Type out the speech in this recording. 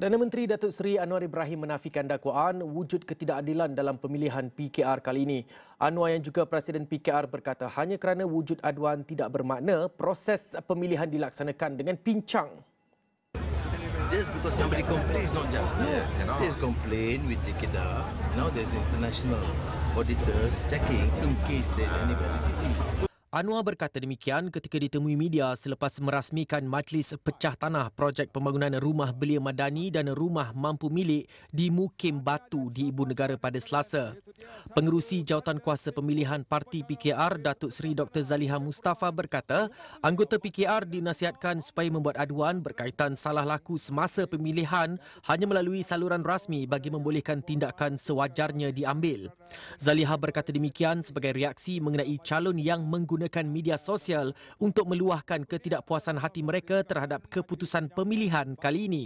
Perdana Menteri Datuk Seri Anwar Ibrahim menafikan dakwaan wujud ketidakadilan dalam pemilihan PKR kali ini. Anwar yang juga Presiden PKR berkata hanya kerana wujud aduan tidak bermakna proses pemilihan dilaksanakan dengan pincang. Just because somebody complains, not just. No, there's complaint, we take it up. Now there's international auditors checking in case there's any validity. Anwar berkata demikian ketika ditemui media selepas merasmikan Majlis Pecah Tanah projek pembangunan rumah belia madani dan rumah mampu milik di Mukim Batu di Ibu Negara pada Selasa. Pengerusi Jawatan Kuasa Pemilihan Parti PKR Datuk Seri Dr. Zaliha Mustafa berkata, anggota PKR dinasihatkan supaya membuat aduan berkaitan salah laku semasa pemilihan hanya melalui saluran rasmi bagi membolehkan tindakan sewajarnya diambil. Zaliha berkata demikian sebagai reaksi mengenai calon yang menggunakan media sosial untuk meluahkan ketidakpuasan hati mereka terhadap keputusan pemilihan kali ini.